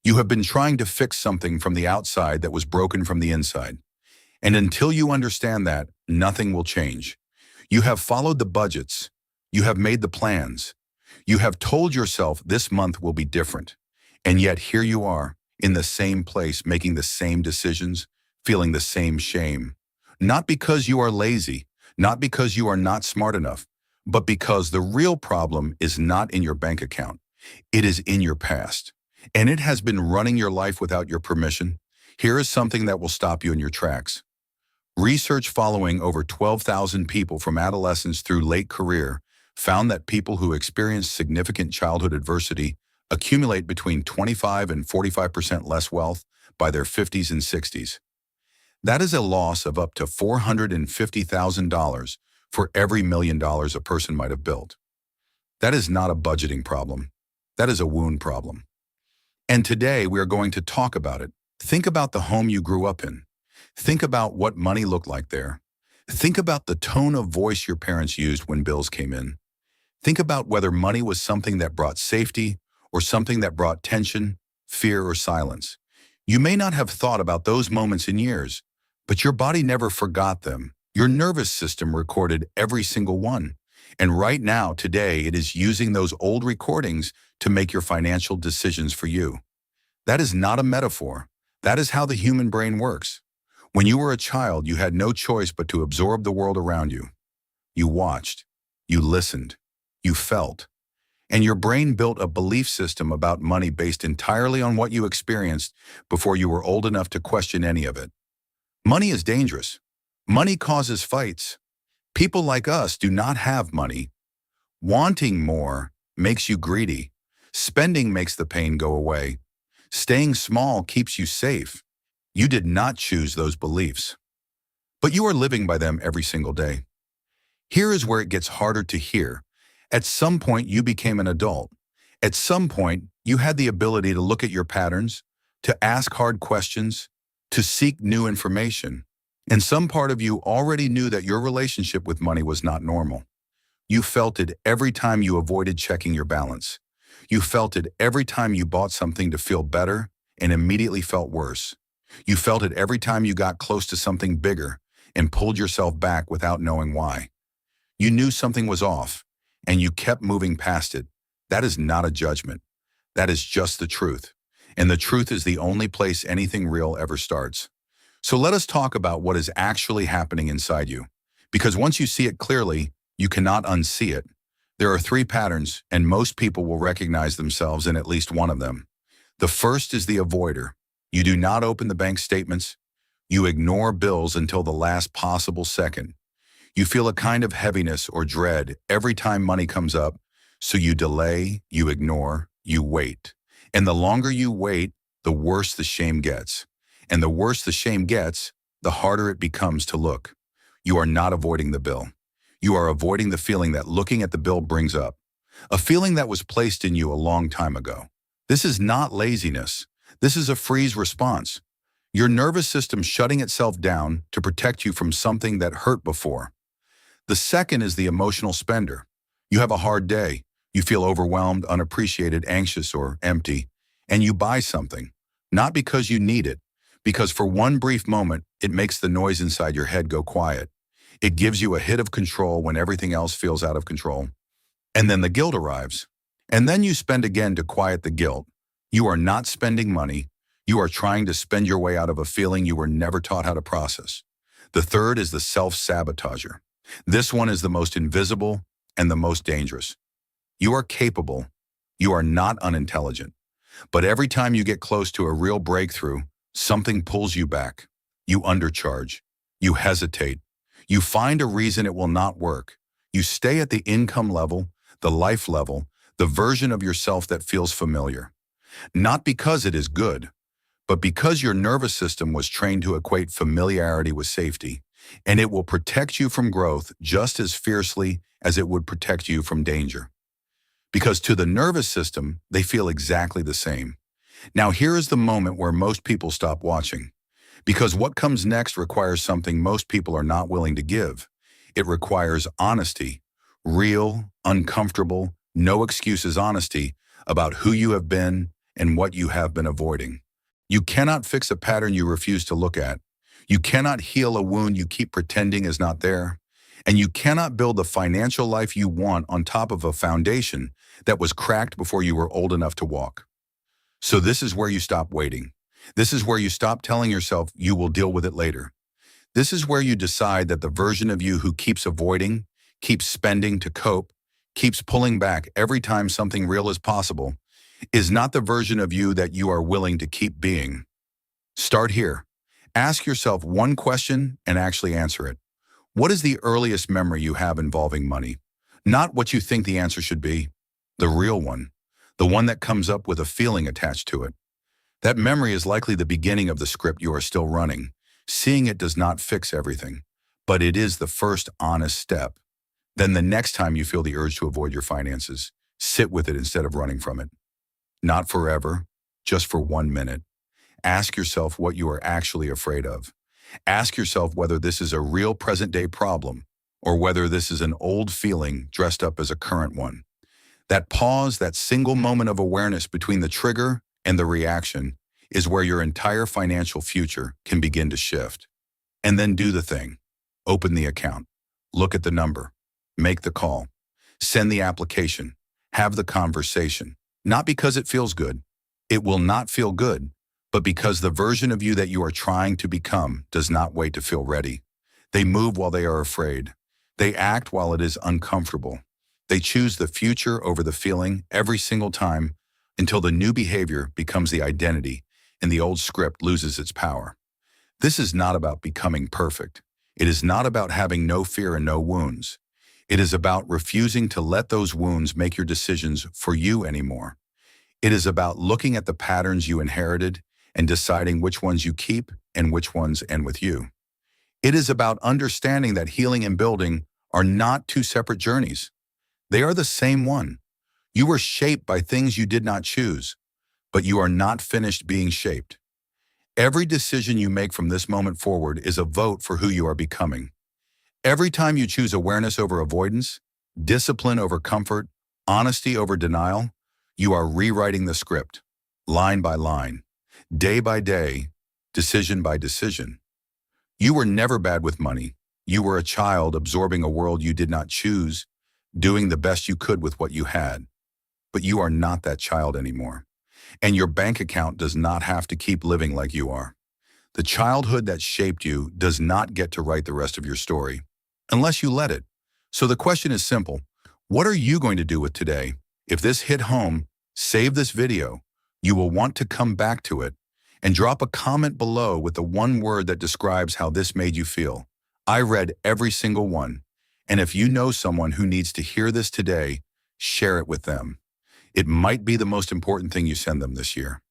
You have been trying to fix something from the outside that was broken from the inside. And until you understand that, nothing will change. You have followed the budgets. You have made the plans. You have told yourself this month will be different. And yet here you are, in the same place, making the same decisions, feeling the same shame. Not because you are lazy, not because you are not smart enough, but because the real problem is not in your bank account. It is in your past. And it has been running your life without your permission. Here is something that will stop you in your tracks. Research following over 12,000 people from adolescence through late career found that people who experience significant childhood adversity accumulate between 25 and 45% less wealth by their 50s and 60s. That is a loss of up to $450,000 for every $1 million a person might have built. That is not a budgeting problem. That is a wound problem. And today we are going to talk about it. Think about the home you grew up in. Think about what money looked like there. Think about the tone of voice your parents used when bills came in. Think about whether money was something that brought safety or something that brought tension, fear, or silence. You may not have thought about those moments in years, but your body never forgot them. Your nervous system recorded every single one. And right now, today, it is using those old recordings to make your financial decisions for you. That is not a metaphor. That is how the human brain works. When you were a child, you had no choice but to absorb the world around you. You watched, you listened, you felt, and your brain built a belief system about money based entirely on what you experienced before you were old enough to question any of it. Money is dangerous. Money causes fights. People like us do not have money. Wanting more makes you greedy. Spending makes the pain go away. Staying small keeps you safe. You did not choose those beliefs, but you are living by them every single day. Here is where it gets harder to hear. At some point, you became an adult. At some point, you had the ability to look at your patterns, to ask hard questions, to seek new information. And some part of you already knew that your relationship with money was not normal. You felt it every time you avoided checking your balance. You felt it every time you bought something to feel better and immediately felt worse. You felt it every time you got close to something bigger and pulled yourself back without knowing why. You knew something was off, and you kept moving past it. That is not a judgment. That is just the truth. And the truth is the only place anything real ever starts. So let us talk about what is actually happening inside you. Because once you see it clearly, you cannot unsee it. There are 3 patterns, and most people will recognize themselves in at least one of them. The first is the avoider. You do not open the bank statements. You ignore bills until the last possible second. You feel a kind of heaviness or dread every time money comes up, so you delay, you ignore, you wait. And the longer you wait, the worse the shame gets. And the worse the shame gets, the harder it becomes to look. You are not avoiding the bill. You are avoiding the feeling that looking at the bill brings up. A feeling that was placed in you a long time ago. This is not laziness. This is a freeze response. Your nervous system shutting itself down to protect you from something that hurt before. The second is the emotional spender. You have a hard day. You feel overwhelmed, unappreciated, anxious, or empty, and you buy something. Not because you need it, because for one brief moment, it makes the noise inside your head go quiet. It gives you a hit of control when everything else feels out of control. And then the guilt arrives. And then you spend again to quiet the guilt. You are not spending money. You are trying to spend your way out of a feeling you were never taught how to process. The third is the self-sabotager. This one is the most invisible and the most dangerous. You are capable. You are not unintelligent. But every time you get close to a real breakthrough, something pulls you back. You undercharge. You hesitate. You find a reason it will not work. You stay at the income level, the life level, the version of yourself that feels familiar. Not because it is good, but because your nervous system was trained to equate familiarity with safety, and it will protect you from growth just as fiercely as it would protect you from danger. Because to the nervous system, they feel exactly the same. Now here is the moment where most people stop watching. Because what comes next requires something most people are not willing to give. It requires honesty, real, uncomfortable, no excuses honesty about who you have been and what you have been avoiding. You cannot fix a pattern you refuse to look at. You cannot heal a wound you keep pretending is not there. And you cannot build the financial life you want on top of a foundation that was cracked before you were old enough to walk. So this is where you stop waiting. This is where you stop telling yourself you will deal with it later. This is where you decide that the version of you who keeps avoiding, keeps spending to cope, keeps pulling back every time something real is possible, is not the version of you that you are willing to keep being. Start here. Ask yourself one question and actually answer it. What is the earliest memory you have involving money? Not what you think the answer should be, the real one, the one that comes up with a feeling attached to it. That memory is likely the beginning of the script you are still running. Seeing it does not fix everything, but it is the first honest step. Then the next time you feel the urge to avoid your finances, sit with it instead of running from it. Not forever, just for 1 minute. Ask yourself what you are actually afraid of. Ask yourself whether this is a real present-day problem or whether this is an old feeling dressed up as a current one. That pause, that single moment of awareness between the trigger and the reaction is where your entire financial future can begin to shift. And then do the thing. Open the account. Look at the number. Make the call. Send the application. Have the conversation. Not because it feels good. It will not feel good, but because the version of you that you are trying to become does not wait to feel ready. They move while they are afraid. They act while it is uncomfortable. They choose the future over the feeling every single time until the new behavior becomes the identity and the old script loses its power. This is not about becoming perfect. It is not about having no fear and no wounds. It is about refusing to let those wounds make your decisions for you anymore. It is about looking at the patterns you inherited and deciding which ones you keep and which ones end with you. It is about understanding that healing and building are not two separate journeys. They are the same one. You were shaped by things you did not choose, but you are not finished being shaped. Every decision you make from this moment forward is a vote for who you are becoming. Every time you choose awareness over avoidance, discipline over comfort, honesty over denial, you are rewriting the script, line by line, day by day, decision by decision. You were never bad with money. You were a child absorbing a world you did not choose, doing the best you could with what you had. But you are not that child anymore. And your bank account does not have to keep living like you are. The childhood that shaped you does not get to write the rest of your story, unless you let it. So the question is simple. What are you going to do with today? If this hit home, save this video. You will want to come back to it and drop a comment below with the one word that describes how this made you feel. I read every single one. And if you know someone who needs to hear this today, share it with them. It might be the most important thing you send them this year.